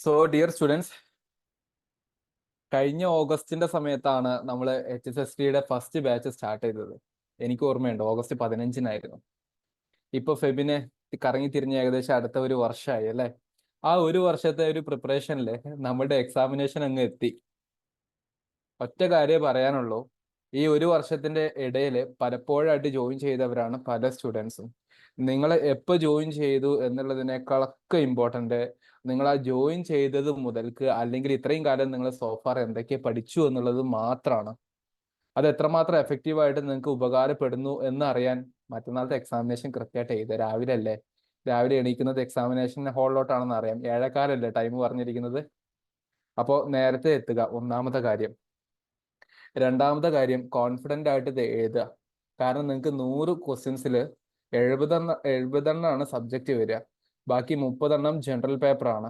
So dear students, കഴിഞ്ഞ ഓഗസ്റ്റിന്റെ സമയത്താണ് നമ്മൾ HSST-യുടെ ഫസ്റ്റ് ബാച്ച് സ്റ്റാർട്ട് ചെയ്തത്. എനിക്ക് ഓർമ്മയുണ്ട്, ഓഗസ്റ്റ് 15-നായിരുന്നു. ഇപ്പൊ ഫെബിന് കറങ്ങി തിരിഞ്ഞ് ഏകദേശം അടുത്ത ഒരു വർഷമായി അല്ലേ? ആ ഒരു വർഷത്തെ ഒരു പ്രിപ്പറേഷനിൽ നമ്മളുടെ എക്സാമിനേഷൻ അങ്ങ് എത്തി. ഒറ്റ കാര്യമേ പറയാനുള്ളൂ, ഈ ഒരു വർഷത്തിന്റെ ഇടയിൽ പലപ്പോഴായിട്ട് ജോയിൻ ചെയ്തവരാണ് പല സ്റ്റുഡൻസും. നിങ്ങൾ എപ്പോൾ ജോയിൻ ചെയ്തു എന്നുള്ളതിനേക്കാളൊക്കെ ഇമ്പോർട്ടൻ്റ് നിങ്ങൾ ആ ജോയിൻ ചെയ്തത് മുതൽക്ക് അല്ലെങ്കിൽ ഇത്രയും കാലം നിങ്ങൾ സോഫാർ എന്തൊക്കെ പഠിച്ചു എന്നുള്ളത് മാത്രമാണ്. അത് എത്രമാത്രം എഫക്റ്റീവായിട്ട് നിങ്ങൾക്ക് ഉപകാരപ്പെടുന്നു എന്ന് അറിയാൻ മറ്റന്നാളത്തെ എക്സാമിനേഷൻ കൃത്യമായിട്ട് എഴുതുക. രാവിലെ അല്ലേ? രാവിലെ എണീക്കുന്നത് എക്സാമിനേഷൻ ഹാളിലോട്ടാണെന്ന് അറിയാം. 7:15 ടൈം പറഞ്ഞിരിക്കുന്നത്. അപ്പോൾ നേരത്തെ എത്തുക, ഒന്നാമത്തെ കാര്യം. രണ്ടാമത്തെ കാര്യം, കോൺഫിഡൻ്റ് ആയിട്ട് ഇത് എഴുതുക. കാരണം നിങ്ങൾക്ക് 100 ക്വസ്റ്റ്യൻസിൽ 70 എണ്ണമാണ് സബ്ജക്റ്റ് വരിക. ബാക്കി 30 ജനറൽ പേപ്പറാണ്.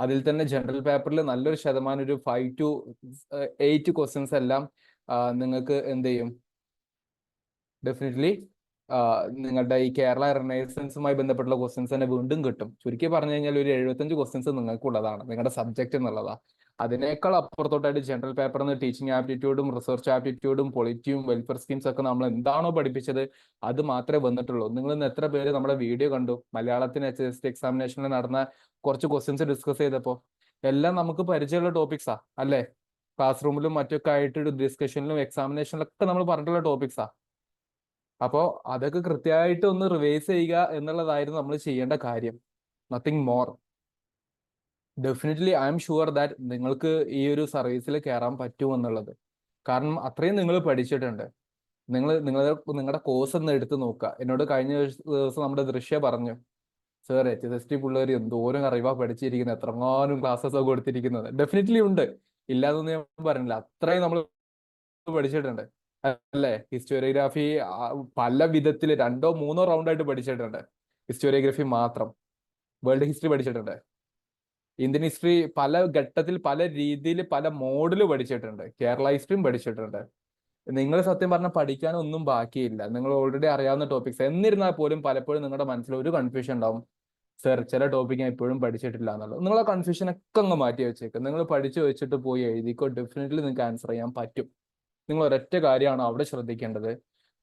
അതിൽ തന്നെ ജനറൽ പേപ്പറിൽ നല്ലൊരു ശതമാനം, ഒരു 5 to 8 ക്വസ്റ്റ്യൻസ് എല്ലാം നിങ്ങൾക്ക് എന്ത് ചെയ്യും? ഡെഫിനറ്റ്ലി നിങ്ങളുടെ ഈ കേരള റിനൈസൻസുമായി ബന്ധപ്പെട്ടുള്ള ക്വസ്റ്റ്യൻസ് തന്നെ വീണ്ടും കിട്ടും. ചുരുക്കി പറഞ്ഞു കഴിഞ്ഞാൽ ഒരു 75 ക്വസ്റ്റ്യൻസ് നിങ്ങൾക്കുള്ളതാണ്, നിങ്ങളുടെ സബ്ജക്റ്റ് എന്നുള്ളതാണ്. അതിനേക്കാൾ അപ്പുറത്തോട്ടായിട്ട് ജനറൽ പേപ്പറിൽ നിന്ന് ടീച്ചിങ് ആപ്റ്റിറ്റ്യൂഡും റിസർച്ച് ആപ്റ്റിറ്റ്യൂഡും പൊളിറ്റിയും വെൽഫെയർ സ്കീംസ് ഒക്കെ നമ്മൾ എന്താണോ പഠിപ്പിച്ചത് അത് മാത്രമേ വന്നിട്ടുള്ളൂ. നിങ്ങൾ ഇന്ന് എത്ര പേര് നമ്മുടെ വീഡിയോ കണ്ടു? മലയാളത്തിന് HST എക്സാമിനേഷനിൽ നടന്ന കുറച്ച് ക്വസ്റ്റ്യൻസ് ഡിസ്കസ് ചെയ്തപ്പോൾ എല്ലാം നമുക്ക് പരിചയമുള്ള ടോപ്പിക്സാ അല്ലേ? ക്ലാസ് റൂമിലും മറ്റൊക്കെ ആയിട്ട് ഡിസ്കഷനിലും എക്സാമിനേഷനിലൊക്കെ നമ്മൾ പറഞ്ഞിട്ടുള്ള ടോപ്പിക്സാ. അപ്പോൾ അതൊക്കെ കൃത്യമായിട്ട് ഒന്ന് റിവൈസ് ചെയ്യുക എന്നുള്ളതായിരുന്നു നമ്മൾ ചെയ്യേണ്ട കാര്യം. Nothing more. Definitely I am sure that നിങ്ങൾക്ക് ഈ ഒരു സർവീസിൽ കയറാൻ പറ്റുമെന്നുള്ളത്. കാരണം അത്രയും നിങ്ങൾ പഠിച്ചിട്ടുണ്ട്. നിങ്ങളുടെ കോഴ്സ് ഒന്ന് എടുത്ത് നോക്കുക. എന്നോട് കഴിഞ്ഞ ദിവസം നമ്മുടെ ദൃശ്യ പറഞ്ഞു, സർ HST പിള്ളേർ എന്തോരം അറിവാ പഠിച്ചിരിക്കുന്നത്, എത്രങ്ങാനും ക്ലാസ്സസ് ഒക്കെ കൊടുത്തിരിക്കുന്നത്. ഡെഫിനറ്റ്ലി ഉണ്ട്, ഇല്ലാതൊന്നും ഞാൻ പറഞ്ഞില്ല. അത്രയും നമ്മൾ പഠിച്ചിട്ടുണ്ട് അല്ലേ? ഹിസ്റ്റോറിയോഗ്രാഫി പല വിധത്തിൽ 2-3 റൗണ്ടായിട്ട് പഠിച്ചിട്ടുണ്ട്. ഹിസ്റ്റോറിയോഗ്രാഫി മാത്രം. വേൾഡ് ഹിസ്റ്ററി പഠിച്ചിട്ടുണ്ട്. ഇന്ത്യൻ ഹിസ്റ്ററി പല ഘട്ടത്തിൽ പല രീതിയിൽ പല മോഡിൽ പഠിച്ചിട്ടുണ്ട്. കേരള ഹിസ്റ്ററിയും പഠിച്ചിട്ടുണ്ട്. നിങ്ങൾ സത്യം പറഞ്ഞാൽ പഠിക്കാനൊന്നും ബാക്കിയില്ല. നിങ്ങൾ ഓൾറെഡി അറിയാവുന്ന ടോപ്പിക്സ്. എന്നിരുന്നാൽ പോലും പലപ്പോഴും നിങ്ങളുടെ മനസ്സിൽ ഒരു കൺഫ്യൂഷൻ ഉണ്ടാവും, സർ ചില ടോപ്പിക് ഞാൻ ഇപ്പോഴും പഠിച്ചിട്ടില്ല എന്നുള്ളത്. നിങ്ങൾ ആ കൺഫ്യൂഷനൊക്കെ അങ്ങ് മാറ്റി വെച്ചേക്ക്. നിങ്ങൾ പഠിച്ചു വെച്ചിട്ട് പോയി എഴുതിക്കോ. ഡെഫിനറ്റ്ലി നിങ്ങൾക്ക് ആൻസർ ചെയ്യാൻ പറ്റും. നിങ്ങൾ ഒരൊറ്റ കാര്യമാണ് അവിടെ ശ്രദ്ധിക്കേണ്ടത്.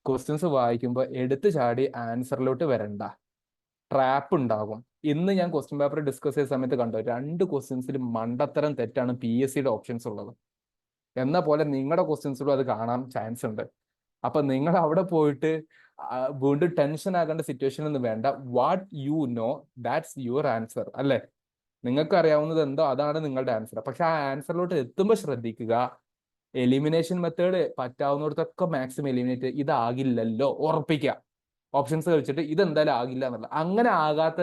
ക്വസ്റ്റ്യൻസ് വായിക്കുമ്പോൾ എടുത്തു ചാടി ആൻസറിലോട്ട് വരണ്ട. ട്രാപ്പ് ഉണ്ടാകും. ഇന്ന് ഞാൻ ക്വസ്റ്റ്യൻ പേപ്പർ ഡിസ്കസ് ചെയ്ത സമയത്ത് കണ്ടു, 2 ക്വസ്റ്റ്യൻസിൽ മണ്ടത്തരം തെറ്റാണ് PSCയുടെ ഓപ്ഷൻസ് ഉള്ളത്. എന്ന പോലെ നിങ്ങളുടെ ക്വസ്റ്റ്യൻസിലും അത് കാണാൻ ചാൻസ് ഉണ്ട്. അപ്പൊ നിങ്ങൾ അവിടെ പോയിട്ട് വീണ്ടും ടെൻഷൻ ആകേണ്ട സിറ്റുവേഷൻ വേണ്ട. What you know that's your answer അല്ലേ? നിങ്ങൾക്ക് അറിയാവുന്നത് എന്തോ അതാണ് നിങ്ങളുടെ ആൻസർ. പക്ഷെ ആ ആൻസറിലോട്ട് എത്തുമ്പോൾ ശ്രദ്ധിക്കുക, എലിമിനേഷൻ മെത്തേഡ് പറ്റാവുന്നിടത്തൊക്കെ മാക്സിമം എലിമിനേറ്റ്. ഇതാകില്ലല്ലോ ഉറപ്പിക്കുക. ഓപ്ഷൻസ് കഴിച്ചിട്ട് ഇതെന്തായാലും ആകില്ല എന്നുള്ള, അങ്ങനെ ആകാത്ത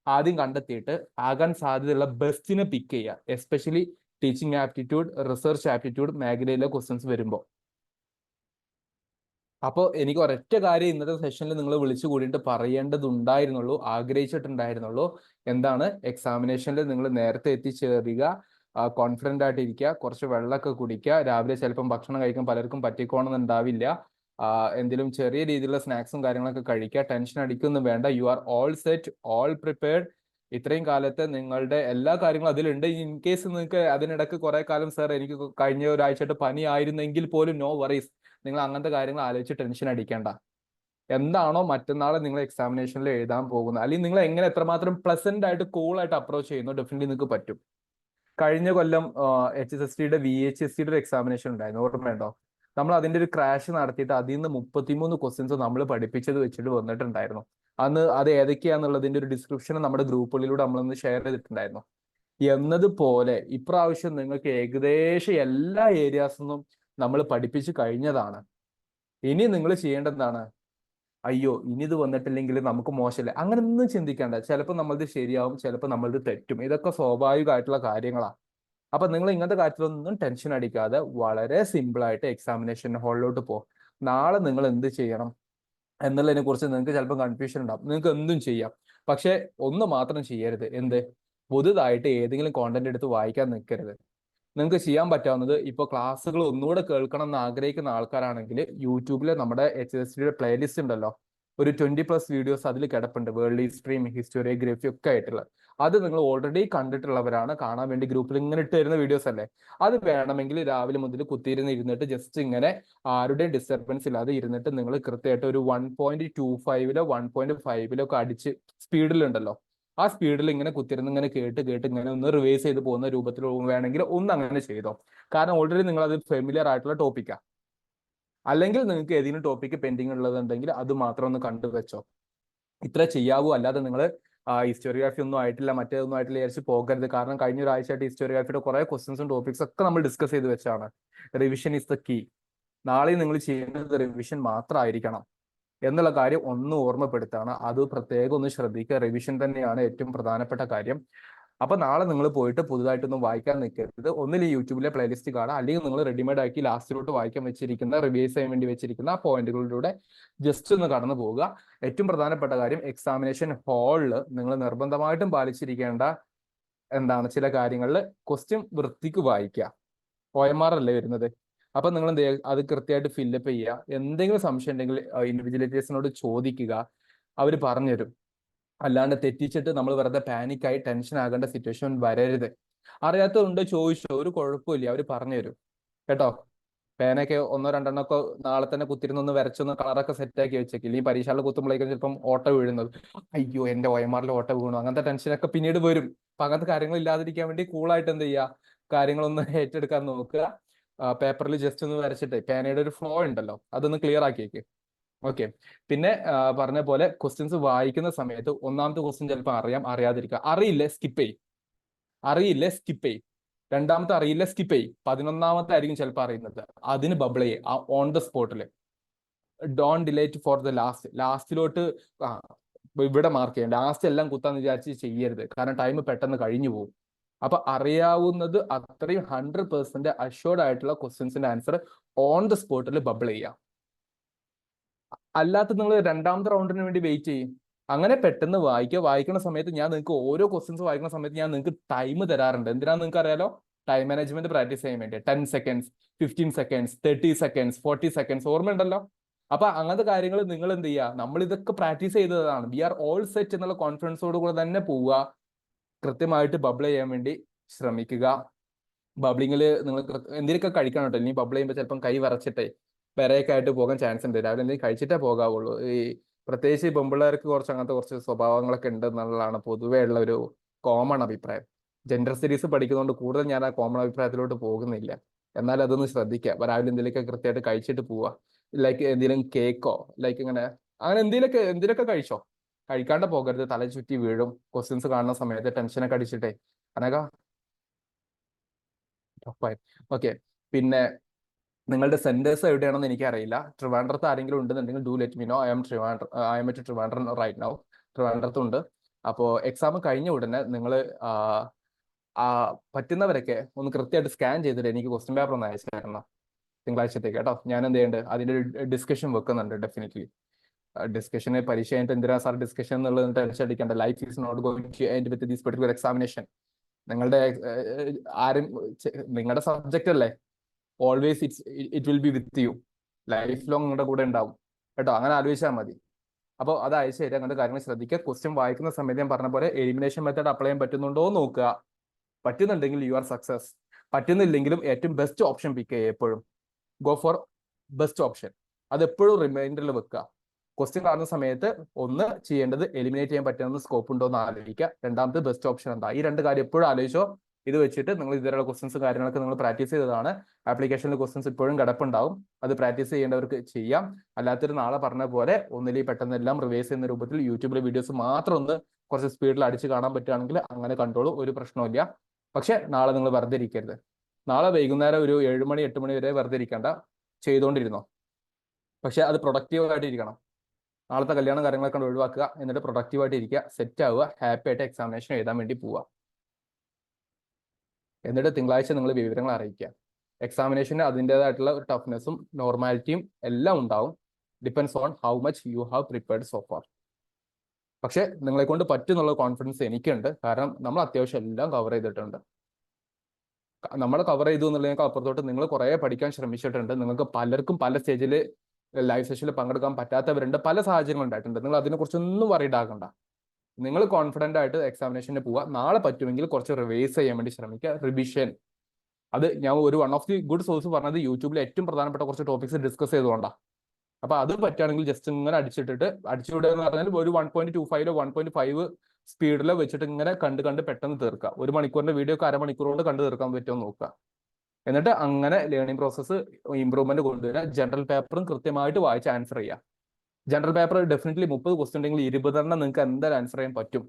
ആദ്യം കണ്ടെത്തിയിട്ട് ആകാൻ സാധ്യതയുള്ള ബെസ്റ്റിനെ പിക്ക് ചെയ്യുക. Especially teaching aptitude, research aptitude മേഖലയിലെ ക്വസ്റ്റ്യൻസ് വരുമ്പോൾ. അപ്പോൾ എനിക്ക് ഒരൊറ്റ കാര്യം ഇന്നത്തെ സെഷനിൽ നിങ്ങൾ വിളിച്ചു കൂടിയിട്ട് പറയേണ്ടതുണ്ടായിരുന്നുള്ളൂ, ആഗ്രഹിച്ചിട്ടുണ്ടായിരുന്നുള്ളൂ. എന്താണ്? എക്സാമിനേഷനിൽ നിങ്ങൾ നേരത്തെ എത്തിച്ചേരുക, കോൺഫിഡൻ്റ് ആയിട്ട് ഇരിക്കുക, കുറച്ച് വെള്ളമൊക്കെ കുടിക്കുക. രാവിലെ ചിലപ്പം ഭക്ഷണം കഴിക്കാൻ പലർക്കും പറ്റിക്കോണമെന്നുണ്ടാവില്ല. എന്തെങ്കിലും ചെറിയ രീതിയിലുള്ള സ്നാക്സും കാര്യങ്ങളൊക്കെ കഴിക്കുക. ടെൻഷൻ അടിക്കൊന്നും വേണ്ട. You are all set, all prepared. ഇത്രയും കാലത്ത് നിങ്ങളുടെ എല്ലാ കാര്യങ്ങളും അതിലുണ്ട്. ഇൻ കേസ് നിങ്ങൾക്ക് അതിനിടയ്ക്ക് കുറെ കാലം സർ എനിക്ക് കഴിഞ്ഞ ഒരാഴ്ചയായിട്ട് പനി ആയിരുന്നെങ്കിൽ പോലും നോ വറീസ്. നിങ്ങൾ അങ്ങനത്തെ കാര്യങ്ങൾ ആലോചിച്ച് ടെൻഷൻ അടിക്കേണ്ട. എന്താണോ മറ്റന്നാൾ നിങ്ങൾ എക്സാമിനേഷനിൽ എഴുതാൻ പോകുന്നത്, അല്ലെങ്കിൽ നിങ്ങൾ എങ്ങനെ എത്രമാത്രം പ്ലസന്റ് ആയിട്ട് കൂളായിട്ട് അപ്രോച്ച് ചെയ്യുന്നു, ഡെഫിനറ്റ്ലി നിങ്ങൾക്ക് പറ്റും. കഴിഞ്ഞ കൊല്ലം HSST-യുടെ VHSC-യുടെ ഒരു എക്സാമിനേഷൻ ഉണ്ടായിരുന്നു, ഓർമ്മയുണ്ടോ? നമ്മൾ അതിന്റെ ഒരു ക്രാഷ് നടത്തിയിട്ട് അതിൽ നിന്ന് 33 ക്വസ്റ്റ്യൻസ് നമ്മൾ പഠിപ്പിച്ചത് വെച്ചിട്ട് വന്നിട്ടുണ്ടായിരുന്നു. അന്ന് അത് ഏതൊക്കെയാന്നുള്ളതിന്റെ ഒരു ഡിസ്ക്രിപ്ഷൻ നമ്മുടെ ഗ്രൂപ്പുകളിലൂടെ നമ്മളൊന്ന് ഷെയർ ചെയ്തിട്ടുണ്ടായിരുന്നു. എന്നതുപോലെ ഇപ്രാവശ്യം നിങ്ങൾക്ക് ഏകദേശം എല്ലാ ഏരിയാസിനും നമ്മൾ പഠിപ്പിച്ചു കഴിഞ്ഞതാണ്. ഇനി നിങ്ങൾ ചെയ്യേണ്ടതാണ്, അയ്യോ ഇനി ഇത് വന്നിട്ടില്ലെങ്കിൽ നമുക്ക് മോശമല്ലേ, അങ്ങനെ ഒന്നും ചിന്തിക്കേണ്ട. ചിലപ്പോൾ നമ്മളത് ശരിയാവും, ചിലപ്പോൾ നമ്മളത് തെറ്റും. ഇതൊക്കെ സ്വാഭാവികമായിട്ടുള്ള കാര്യങ്ങളാണ്. അപ്പൊ നിങ്ങൾ ഇങ്ങനത്തെ കാര്യത്തിലൊന്നും ടെൻഷൻ അടിക്കാതെ വളരെ സിമ്പിളായിട്ട് എക്സാമിനേഷൻ ഹാളിലോട്ട് പോകും. നാളെ നിങ്ങൾ എന്ത് ചെയ്യണം എന്നുള്ളതിനെ കുറിച്ച് നിങ്ങൾക്ക് ചിലപ്പോൾ കൺഫ്യൂഷൻ ഉണ്ടാവും. നിങ്ങൾക്ക് എന്തും ചെയ്യാം, പക്ഷെ ഒന്ന് മാത്രം ചെയ്യരുത്. എന്ത്? പുതുതായിട്ട് ഏതെങ്കിലും കോണ്ടന്റ് എടുത്ത് വായിക്കാൻ നിൽക്കരുത്. നിങ്ങൾക്ക് ചെയ്യാൻ പറ്റാവുന്നത്, ഇപ്പോൾ ക്ലാസ്സുകൾ ഒന്നുകൂടെ കേൾക്കണം എന്ന് ആഗ്രഹിക്കുന്ന ആൾക്കാരാണെങ്കിൽ യൂട്യൂബിൽ നമ്മുടെ HST-യുടെ പ്ലേലിസ്റ്റ് ഉണ്ടല്ലോ, ഒരു 20+ വീഡിയോസ് അതിൽ കിടപ്പുണ്ട്, വേൾഡ് ഹിസ്റ്ററിയും ഹിസ്റ്റോറിയോഗ്രഫി ഒക്കെ ആയിട്ടുള്ള. അത് നിങ്ങൾ ഓൾറെഡി കണ്ടിട്ടുള്ളവരാണ്, കാണാൻ വേണ്ടി ഗ്രൂപ്പിൽ ഇങ്ങനെ ഇട്ട് തരുന്ന വീഡിയോസ് അല്ലേ. അത് വേണമെങ്കിൽ രാവിലെ മുതൽ ഇരുന്നിട്ട് ജസ്റ്റ് ഇങ്ങനെ ആരുടെയും ഡിസ്റ്റർബൻസ് ഇല്ലാതെ ഇരുന്നിട്ട് നിങ്ങൾ കൃത്യമായിട്ട് ഒരു 1.25 1.5 ഒക്കെ അടിച്ച് സ്പീഡിലുണ്ടല്ലോ, ആ സ്പീഡിൽ ഇങ്ങനെ കുത്തിരുന്ന് ഇങ്ങനെ കേട്ട് കേട്ട് ഇങ്ങനെ ഒന്ന് റിവൈസ് ചെയ്ത് പോകുന്ന രൂപത്തിൽ വേണമെങ്കിൽ ഒന്ന് അങ്ങനെ ചെയ്തോ. കാരണം ഓൾറെഡി നിങ്ങൾ അത് ഫെമിലിയർ ആയിട്ടുള്ള ടോപ്പിക്കാണ്. അല്ലെങ്കിൽ നിങ്ങൾക്ക് ഏതെങ്കിലും ടോപ്പിക്ക് പെൻഡിങ് ഉള്ളതുണ്ടെങ്കിൽ അത് മാത്രം ഒന്ന് കണ്ടു വെച്ചോ. ഇത്ര ചെയ്യാവൂ. അല്ലാതെ നിങ്ങൾ ഹിസ്റ്റോറിയോഗ്രാഫി ഒന്നും ആയിട്ടില്ല, മറ്റേതൊന്നും ആയിട്ടില്ല വിചാരിച്ച് പോകരുത്. കാരണം കഴിഞ്ഞ ഒരാഴ്ചയായിട്ട് ഹിസ്റ്റോറിയോഗ്രാഫിയുടെ കുറെ ക്വസ്റ്റ്യൻസും ടോപ്പിക്സ് ഒക്കെ നമ്മൾ ഡിസ്കസ് ചെയ്ത് വെച്ചാണ്. Revision is the key. നാളെ നിങ്ങൾ ചെയ്യുന്നത് റിവിഷൻ മാത്രമായിരിക്കണം എന്നുള്ള കാര്യം ഒന്ന് ഓർമ്മപ്പെടുത്താണ്. അത് പ്രത്യേകം ഒന്ന് ശ്രദ്ധിക്കുക. റിവിഷൻ തന്നെയാണ് ഏറ്റവും പ്രധാനപ്പെട്ട കാര്യം. അപ്പൊ നാളെ നിങ്ങൾ പോയിട്ട് പുതുതായിട്ടൊന്നും വായിക്കാൻ നിൽക്കരുത്. ഒന്നിൽ യൂട്യൂബിലെ പ്ലേലിസ്റ്റ് കാണാം, അല്ലെങ്കിൽ നിങ്ങൾ റെഡിമെയ്ഡ് ആക്കി ലാസ്റ്റിലോട്ട് വായിക്കാൻ വെച്ചിരിക്കുന്ന, റിവൈസ് ചെയ്യാൻ വേണ്ടി വെച്ചിരിക്കുന്ന ആ പോയിന്റുകളിലൂടെ ജസ്റ്റ് ഒന്ന് കടന്നു പോവുക. ഏറ്റവും പ്രധാനപ്പെട്ട കാര്യം, എക്സാമിനേഷൻ ഹാളിൽ നിങ്ങൾ നിർബന്ധമായിട്ടും പാലിച്ചിരിക്കേണ്ട ചില കാര്യങ്ങളിൽ ക്വസ്റ്റ്യൻ വൃത്തിക്ക് വായിക്കുക. OMR അല്ലേ വരുന്നത്. അപ്പൊ നിങ്ങൾ എന്ത് ചെയ്യുക, അത് കൃത്യമായിട്ട് ഫില്ലപ്പ് ചെയ്യുക. എന്തെങ്കിലും സംശയം ഉണ്ടെങ്കിൽ ഇൻവിജിലേറ്റേഴ്സിനോട് ചോദിക്കുക, അവർ പറഞ്ഞുതരും. അല്ലാണ്ട് തെറ്റിച്ചിട്ട് നമ്മൾ വെറുതെ പാനിക്കായി ടെൻഷൻ ആകേണ്ട സിറ്റുവേഷൻ വരരുത്. അറിയാത്തതുണ്ട് ചോദിച്ചോ, ഒരു കുഴപ്പമില്ല, അവർ പറഞ്ഞു തരും കേട്ടോ. പേനയൊക്കെ 1-2 നാളെ തന്നെ കുത്തിരുന്നൊന്ന് വരച്ചൊന്ന് കളറൊക്കെ സെറ്റാക്കി വെച്ചേക്കില്ല. ഈ പരീക്ഷകളിൽ കുത്തുമ്പോഴേക്കും ചിലപ്പം ഓട്ട വീഴുന്നത്, അയ്യോ എന്റെ OMR ഓട്ട വീണു, അങ്ങനത്തെ ടെൻഷനൊക്കെ പിന്നീട് വരും. അപ്പൊ അങ്ങനത്തെ കാര്യങ്ങൾ ഇല്ലാതിരിക്കാൻ വേണ്ടി കൂളായിട്ട് എന്ത് ചെയ്യുക, കാര്യങ്ങളൊന്ന് ഏറ്റെടുക്കാൻ നോക്കുക. പേപ്പറിൽ ജസ്റ്റ് ഒന്ന് വരച്ചിട്ട് പേനയുടെ ഒരു ഫ്ലോ ഉണ്ടല്ലോ, അതൊന്ന് ക്ലിയർ ആക്കിയേക്ക്. ഓക്കെ. പിന്നെ പറഞ്ഞ പോലെ ക്വസ്റ്റ്യൻസ് വായിക്കുന്ന സമയത്ത് ഒന്നാമത്തെ ക്വസ്റ്റ്യൻ ചിലപ്പോൾ അറിയാതിരിക്കുക. അറിയില്ലേ സ്കിപ്പ് ചെയ്യും, അറിയില്ലേ സ്കിപ്പ് ചെയ്യും. രണ്ടാമത്തെ അറിയില്ല സ്കിപ്പ് ചെയ്യും. 11ാമത്തെ ആയിരിക്കും ചിലപ്പോൾ അറിയുന്നത്, അതിന് ബബിൾ ചെയ്യും ഓൺ ദ സ്പോട്ടിൽ. ഡോൺ ഡിലേറ്റ് ഫോർ ദ ലാസ്റ്റിലോട്ട് ഇവിടെ മാർക്ക് ചെയ്യാം. ലാസ്റ്റ് എല്ലാം കുത്താന്ന് വിചാരിച്ച് ചെയ്യരുത്, കാരണം ടൈം പെട്ടെന്ന് കഴിഞ്ഞു പോകും. അപ്പൊ അറിയാവുന്നത് അത്രയും 100% അഷ്യോർഡ് ആയിട്ടുള്ള ക്വസ്റ്റ്യൻസിന്റെ ആൻസർ ഓൺ ദ സ്പോട്ടിൽ ബബിൾ ചെയ്യാം. അല്ലാത്ത നിങ്ങൾ രണ്ടാമത്തെ റൗണ്ടിന് വേണ്ടി വെയിറ്റ് ചെയ്യും. അങ്ങനെ പെട്ടെന്ന് വായിക്കുന്ന സമയത്ത് ഞാൻ നിങ്ങൾക്ക് ഓരോ ക്വസ്റ്റ്യൻസ് വായിക്കുന്ന സമയത്ത് ഞാൻ നിങ്ങൾക്ക് ടൈം തരാറുണ്ട്. എന്തിനാന്ന് നിങ്ങൾക്ക് അറിയാലോ, ടൈം മാനേജ്മെന്റ് പ്രാക്ടീസ് ചെയ്യാൻ വേണ്ടി. 10 സെക്കൻഡ്സ്, 15 സെക്കൻഡ്സ്, 30 സെക്കൻഡ്സ്, 40 സെക്കൻഡ്സ്, ഓർമ്മയുണ്ടല്ലോ. അപ്പൊ അങ്ങനത്തെ കാര്യങ്ങൾ നിങ്ങൾ എന്ത് ചെയ്യുക, നമ്മൾ ഇതൊക്കെ പ്രാക്ടീസ് ചെയ്തതാണ്. വി ആർ ഓൾ സെറ്റ് എന്നുള്ള കോൺഫിഡൻസോട് കൂടെ തന്നെ പോവുക. കൃത്യമായിട്ട് ബബിൾ ചെയ്യാൻ വേണ്ടി ശ്രമിക്കുക. ബബ്ലിങ്ങിൽ നിങ്ങൾ എന്തെങ്കിലുമൊക്കെ കഴിക്കണം കേട്ടോ. ഇനി ബബിൾ ചെയ്യുമ്പോൾ ചിലപ്പം കൈ വിറച്ചിട്ടേ വരെയൊക്കെ ആയിട്ട് പോകാൻ ചാൻസ് ഉണ്ട്. രാവിലെ എന്തെങ്കിലും കഴിച്ചിട്ടേ പോകാവുള്ളൂ. പ്രത്യേകിച്ച് പെൺപിള്ളേർക്ക് കുറച്ച് സ്വഭാവങ്ങളൊക്കെ ഉണ്ട് എന്നുള്ളതാണ് പൊതുവേ ഉള്ള ഒരു കോമൺ അഭിപ്രായം. ജെൻഡർ സ്റ്റഡീസ് പഠിക്കുന്നതുകൊണ്ട് കൂടുതൽ ഞാൻ ആ കോമൺ അഭിപ്രായത്തിലോട്ട് പോകുന്നില്ല. എന്നാൽ അതൊന്ന് ശ്രദ്ധിക്കുക. രാവിലെ എന്തെങ്കിലുമൊക്കെ കൃത്യമായിട്ട് കഴിച്ചിട്ട് പോവുക. ലൈക്ക് എന്തെങ്കിലും കേക്കോ അങ്ങനെ എന്തെങ്കിലുമൊക്കെ കഴിച്ചോ. കഴിക്കാണ്ട് പോകരുത്, തല ചുറ്റി വീഴും. ക്വസ്റ്റ്യൻസ് കാണുന്ന സമയത്ത് ടെൻഷനൊക്കെ അടിച്ചിട്ടേ അനക ടഫായി. ഓക്കെ. പിന്നെ നിങ്ങളുടെ സെന്റേഴ്സ് എവിടെയാണെന്ന് എനിക്കറിയില്ല. ട്രിവാൻഡ്രത്ത് ആരെങ്കിലും ഉണ്ടെന്നുണ്ടെങ്കിൽ do let me know. I am at Trivandrum right now. ട്രിവാൻഡ്രത്തുണ്ട്. അപ്പോൾ എക്സാം കഴിഞ്ഞ ഉടനെ നിങ്ങൾ പറ്റുന്നവരൊക്കെ ഒന്ന് കൃത്യമായിട്ട് സ്കാൻ ചെയ്തിട്ട് എനിക്ക് ക്വസ്റ്റ്യൻ പേപ്പർ ഒന്ന് അയച്ചു തരണം തിങ്കളാഴ്ചത്തേക്ക് കേട്ടോ. ഞാൻ എന്ത് ചെയ്യുന്നുണ്ട്, അതിന്റെ ഡിസ്കഷൻ വെക്കുന്നുണ്ട് ഡെഫിനറ്റ്ലി. ഡിസ്കഷന് പരീക്ഷ കഴിഞ്ഞിട്ട് എന്തിനാ സാർ ഡിസ്കഷൻ എന്നുള്ളത് ടെൻഷൻ അടിക്കേണ്ട. Life is not going to end with this particular examination. നിങ്ങളുടെ നിങ്ങളുടെ സബ്ജക്റ്റ് അല്ലേ, always it will be with you. Life long നിങ്ങളുടെ കൂടെ ഉണ്ടാവും കേട്ടോ. അങ്ങനെ ആലോചിച്ചാൽ മതി. അപ്പോൾ അത് അയച്ചു തരാം. അങ്ങനത്തെ കാര്യങ്ങൾ ശ്രദ്ധിക്കുക. ക്വസ്റ്റ്യൻ വായിക്കുന്ന സമയത്ത് ഞാൻ പറഞ്ഞ പോലെ എലിമിനേഷൻ മെത്തേഡ് അപ്ലൈ ചെയ്യാൻ പറ്റുന്നുണ്ടോ നോക്കുക. പറ്റുന്നുണ്ടെങ്കിൽ യു ആർ സക്സസ്. പറ്റുന്നില്ലെങ്കിലും ഏറ്റവും ബെസ്റ്റ് ഓപ്ഷൻ പിക്ക് ചെയ്യുക. എപ്പോഴും ഗോ ഫോർ ബെസ്റ്റ് ഓപ്ഷൻ. അത് എപ്പോഴും റിമൈൻഡറിൽ വെക്കുക. ക്വസ്റ്റ്യൻ കാണുന്ന സമയത്ത് ഒന്ന് ചെയ്യേണ്ടത് എലിമിനേറ്റ് ചെയ്യാൻ പറ്റുന്ന സ്കോപ്പ് ഉണ്ടോ എന്ന് ആലോചിക്കുക. രണ്ടാമത് ബെസ്റ്റ് ഓപ്ഷൻ എന്താ. ഈ രണ്ട് കാര്യം എപ്പോഴും ആലോചിച്ചോ. ഇത് വെച്ചിട്ട് നിങ്ങൾ ഇതുവരെയുള്ള ക്വസ്റ്റൻസ് കാര്യങ്ങളൊക്കെ നിങ്ങൾ പ്രാക്ടീസ് ചെയ്തതാണ്. ആപ്ലിക്കേഷനിൽ ക്വസ്റ്റൻസ് ഇപ്പോഴും കിടപ്പുണ്ടാവും. അത് പ്രാക്ടീസ് ചെയ്യേണ്ടവർക്ക് ചെയ്യാം. അല്ലാത്തൊരു നാളെ പറഞ്ഞ പോലെ ഒന്നിലേക്ക് പെട്ടെന്ന് എല്ലാം റിവൈസ് ചെയ്യുന്ന രൂപത്തിൽ യൂട്യൂബിലെ വീഡിയോസ് മാത്രം ഒന്ന് കുറച്ച് സ്പീഡിൽ അടിച്ച് കാണാൻ പറ്റുകയാണെങ്കിൽ അങ്ങനെ കണ്ടോളൂ, ഒരു പ്രശ്നമില്ല. പക്ഷെ നാളെ നിങ്ങൾ വെറുതെ ഇരിക്കരുത്. നാളെ വൈകുന്നേരം ഒരു 7 മണി 8 മണി വരെ വെറുതെ ഇരിക്കണ്ട, ചെയ്തുകൊണ്ടിരുന്നോ. പക്ഷെ അത് പ്രൊഡക്റ്റീവായിട്ട് ഇരിക്കണം. നാളത്തെ കല്യാണം കാര്യങ്ങളൊക്കെ ഒഴിവാക്കുക. എന്നിട്ട് പ്രൊഡക്റ്റീവായിട്ട് ഇരിക്കുക, സെറ്റ് ആവുക, ഹാപ്പി ആയിട്ട് എക്സാമിനേഷൻ എഴുതാൻ വേണ്ടി പോവുക. എന്നിട്ട് തിങ്കളാഴ്ച നിങ്ങൾ വിവരങ്ങൾ അറിയിക്കുക. എക്സാമിനേഷന് അതിൻ്റെതായിട്ടുള്ള ടഫ്നെസ്സും നോർമാലിറ്റിയും എല്ലാം ഉണ്ടാവും. Depends on how much you have prepared so far. പക്ഷെ നിങ്ങളെ കൊണ്ട് പറ്റുന്നുള്ള കോൺഫിഡൻസ് എനിക്കുണ്ട്. കാരണം നമ്മൾ അത്യാവശ്യം എല്ലാം കവർ ചെയ്തിട്ടുണ്ട്. നമ്മൾ കവർ ചെയ്തു എന്നുള്ളതിനേക്കാൾ അപ്പുറത്തോട്ട് നിങ്ങൾ കുറേ പഠിക്കാൻ ശ്രമിച്ചിട്ടുണ്ട്. നിങ്ങൾക്ക് പലർക്കും പല സ്റ്റേജിൽ ലൈവ് സെഷനിൽ പങ്കെടുക്കാൻ പറ്റാത്തവരുണ്ട്, പല സാഹചര്യങ്ങൾ ഉണ്ടായിട്ടുണ്ട്. നിങ്ങൾ അതിനെക്കുറിച്ചൊന്നും വറീഡ് ആകണ്ട. നിങ്ങൾ കോൺഫിഡൻ്റ് ആയിട്ട് എക്സാമിനേഷന് പോവുക. നാളെ പറ്റുമെങ്കിൽ കുറച്ച് റിവൈസ് ചെയ്യാൻ വേണ്ടി ശ്രമിക്കുക. റിവിഷൻ, അത് ഞാൻ ഒരു one of the good source പറഞ്ഞത് യൂട്യൂബിൽ ഏറ്റവും പ്രധാനപ്പെട്ട കുറച്ച് ടോപ്പിക്സ് ഡിസ്കസ് ചെയ്തുകൊണ്ടാണ്. അപ്പൊ അത് പറ്റുകയാണെങ്കിൽ ജസ്റ്റ് ഇങ്ങനെ അടിച്ചുവിടുക എന്ന് പറഞ്ഞാൽ ഒരു 1.25 1.5 സ്പീഡിൽ വെച്ചിട്ട് ഇങ്ങനെ കണ്ട് പെട്ടെന്ന് തീർക്കുക. 1 മണിക്കൂറിന്റെ വീഡിയോ ഒക്കെ അരമണിക്കൂർ കൊണ്ട് കണ്ടു തീർക്കാൻ പറ്റുമോ നോക്കുക. എന്നിട്ട് അങ്ങനെ ലേണിംഗ് പ്രോസസ്സ് ഇമ്പ്രൂവ്മെന്റ് കൊണ്ടുവരിക. ജനറൽ പേപ്പറും കൃത്യമായിട്ട് വായിച്ച് ആൻസർ ചെയ്യുക. ജനറൽ പേപ്പർ ഡെഫിനറ്റ്ലി 30 ക്വസ്റ്റ്യൻ ഉണ്ടെങ്കിൽ 20 നിങ്ങൾക്ക് എന്തായാലും ആൻസർ ചെയ്യാൻ പറ്റും.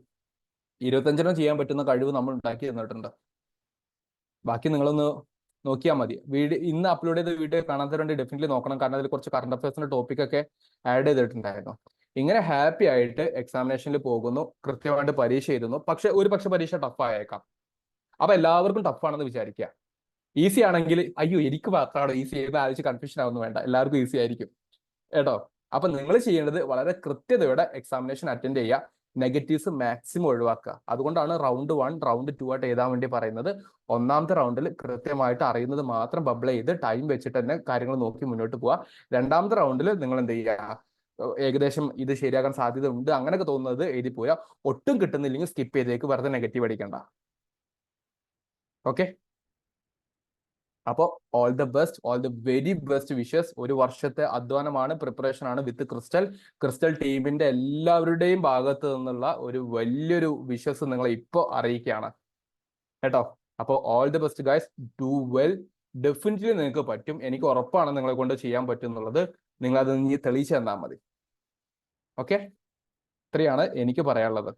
25 ചെയ്യാൻ പറ്റുന്ന കഴിവ് നമ്മൾ ഉണ്ടാക്കി തന്നിട്ടുണ്ട്. ബാക്കി നിങ്ങളൊന്ന് നോക്കിയാൽ മതി. ഇന്ന് അപ്ലോഡ് ചെയ്ത വീഡിയോ കാണാത്തവരുണ്ട്, ഡെഫിനറ്റ്ലി നോക്കണം. കാരണം അതിൽ കുറച്ച് കറണ്ട് അഫയേഴ്സിന്റെ ടോപ്പിക് ഒക്കെ ആഡ് ചെയ്തിട്ടുണ്ടായിരുന്നു. ഇങ്ങനെ ഹാപ്പി ആയിട്ട് എക്സാമിനേഷനിൽ പോകുന്നു, കൃത്യമായിട്ട് പരീക്ഷ എഴുതുന്നു. പക്ഷെ ഒരു പക്ഷെ പരീക്ഷ ടഫ് ആയേക്കാം. അപ്പൊ എല്ലാവർക്കും ടഫ് ആണെന്ന് വിചാരിക്കുക. ഈസി ആണെങ്കിൽ അയ്യോ എനിക്ക് മാത്രമാണോ ഈസി എന്ന് ആലോചിച്ച് കൺഫ്യൂഷൻ ആവുന്നു വേണ്ട, എല്ലാവർക്കും ഈസി ആയിരിക്കും കേട്ടോ. അപ്പൊ നിങ്ങൾ ചെയ്യേണ്ടത് വളരെ കൃത്യതയോടെ എക്സാമിനേഷൻ അറ്റൻഡ് ചെയ്യുക, നെഗറ്റീവ്സ് മാക്സിമം ഒഴിവാക്കുക. അതുകൊണ്ടാണ് റൗണ്ട് 1 റൗണ്ട് 2 ആയിട്ട് എഴുതാൻ വേണ്ടി പറയുന്നത്. ഒന്നാമത്തെ റൗണ്ടിൽ കൃത്യമായിട്ട് അറിയുന്നത് മാത്രം ബബിൾ ചെയ്ത് ടൈം വെച്ചിട്ട് തന്നെ കാര്യങ്ങൾ നോക്കി മുന്നോട്ട് പോവുക. രണ്ടാമത്തെ റൗണ്ടിൽ നിങ്ങൾ എന്ത് ചെയ്യുക, ഏകദേശം ഇത് ശരിയാക്കാൻ സാധ്യത ഉണ്ട് അങ്ങനെയൊക്കെ തോന്നുന്നത് എഴുതി പോയാൽ, ഒട്ടും കിട്ടുന്നില്ലെങ്കിൽ സ്കിപ്പ് ചെയ്തേക്ക്, വെറുതെ നെഗറ്റീവ് അടിക്കണ്ട. ഓക്കെ, അപ്പോൾ all the best, all the very best wishes. ഒരു വർഷത്തെ അധ്വാനമാണ്, പ്രിപ്പറേഷൻ ആണ് വിത്ത് ക്രിസ്റ്റൽ ടീമിന്റെ എല്ലാവരുടെയും ഭാഗത്ത് നിന്നുള്ള ഒരു വലിയൊരു വിഷസ് നിങ്ങളെ ഇപ്പോൾ അറിയിക്കുകയാണ് കേട്ടോ. അപ്പോൾ all the best guys, do well. Definitely നിങ്ങൾക്ക് പറ്റും, എനിക്ക് ഉറപ്പാണ് നിങ്ങളെ കൊണ്ട് ചെയ്യാൻ പറ്റും എന്നുള്ളത്. നിങ്ങൾ അത് തെളിയിച്ചു തന്നാൽ മതി. ഓക്കെ, ഇത്രയാണ് എനിക്ക് പറയാനുള്ളത്.